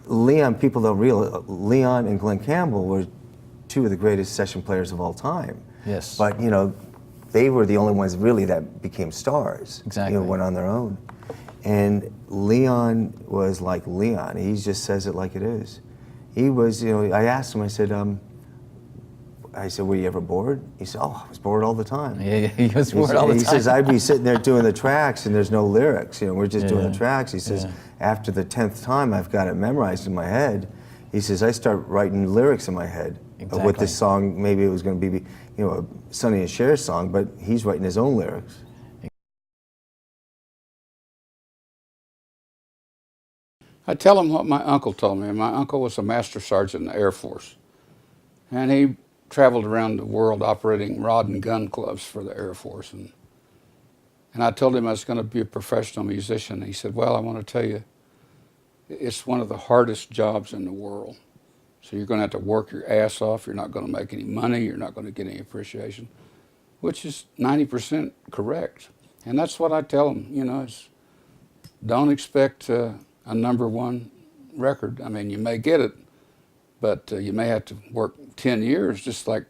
Leon, people don't realize, Leon and Glenn Campbell were two of the greatest session players of all time. Yes. But, you know, they were the only ones really that became stars. Exactly. You know, went on their own. And Leon was like Leon. He just says it like it is. He was, you know, I asked him, I said, were you ever bored? He said, oh, I was bored all the time. Yeah, he was bored all the time. He says, I'd be sitting there doing the tracks and there's no lyrics. You know, we're just doing the tracks. He says, after the 10th time I've got it memorized in my head. He says, I start writing lyrics in my head of what this song, maybe it was going to be, you know, a Sonny and Cher song, but he's writing his own lyrics. I tell him what my uncle told me. My uncle was a master sergeant in the Air Force. And he traveled around the world operating rod and gun clubs for the Air Force. And I told him I was going to be a professional musician. He said, well, I want to tell you, it's one of the hardest jobs in the world. So you're going to have to work your ass off. You're not going to make any money. You're not going to get any appreciation, which is 90% correct. And that's what I tell them, you know, is don't expect a #1 record. I mean, you may get it, but you may have to work 10 years, just like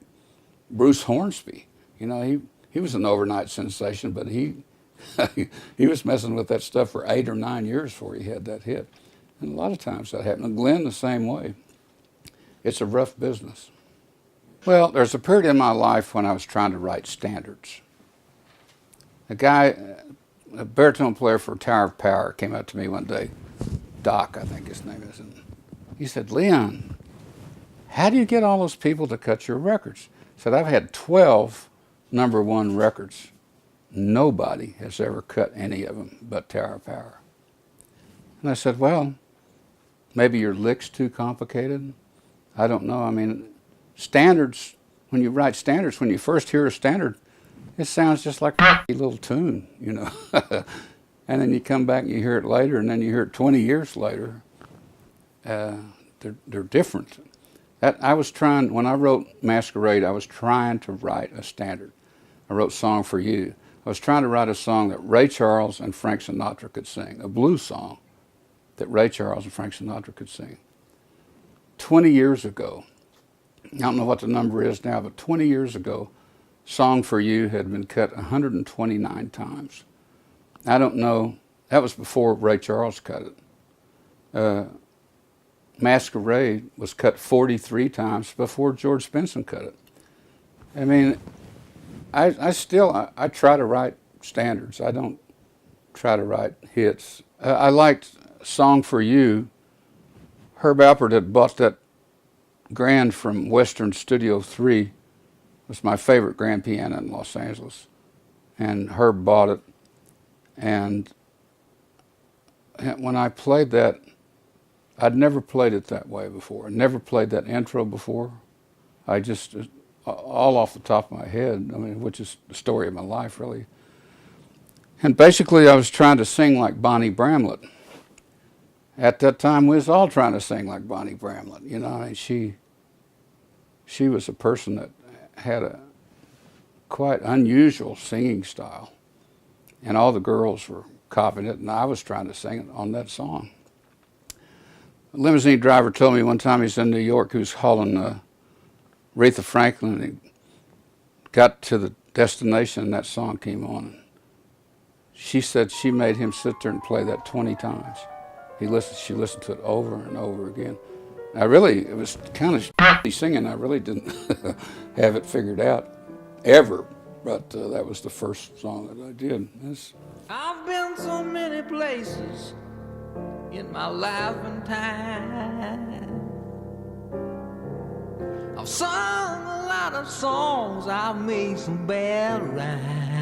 Bruce Hornsby. You know, he was an overnight sensation, but he was messing with that stuff for 8 or 9 years before he had that hit. And a lot of times that happened. And Glenn the same way. It's a rough business. Well, there's a period in my life when I was trying to write standards. A guy, a baritone player for Tower of Power, came up to me one day, Doc, I think his name is, and he said, Leon, how do you get all those people to cut your records? He said, I've had 12 #1 records. Nobody has ever cut any of them but Tower of Power. And I said, well, maybe your lick's too complicated. I don't know. I mean, standards, when you write standards, when you first hear a standard, it sounds just like a little tune, you know. And then you come back and you hear it later, and then you hear it 20 years later. They're different. I was trying, when I wrote Masquerade, I was trying to write a standard. I wrote Song for You. I was trying to write a song that Ray Charles and Frank Sinatra could sing, a blues song that Ray Charles and Frank Sinatra could sing. 20 years ago, I don't know what the number is now, but 20 years ago, Song for You had been cut 129 times. I don't know, that was before Ray Charles cut it. Masquerade was cut 43 times before George Benson cut it. I mean, I try to write standards. I don't try to write hits. I liked Song for You. Herb Alpert had bought that grand from Western Studio 3. It was my favorite grand piano in Los Angeles. And Herb bought it. And when I played that, I'd never played it that way before. I'd never played that intro before. I just, all off the top of my head, I mean, which is the story of my life, really. And basically, I was trying to sing like Bonnie Bramlett. At that time, we was all trying to sing like Bonnie Bramlett. You know, I mean, she was a person that had a quite unusual singing style. And all the girls were copying it, and I was trying to sing it on that song. A limousine driver told me one time he's in New York, he was hauling Aretha Franklin, and he got to the destination and that song came on. She said she made him sit there and play that 20 times. She listened to it over and over again. It was kind of singing. I really didn't have it figured out ever, but that was the first song that I did. I've been so many places in my life and time. I've sung a lot of songs, I've made some bad rhymes.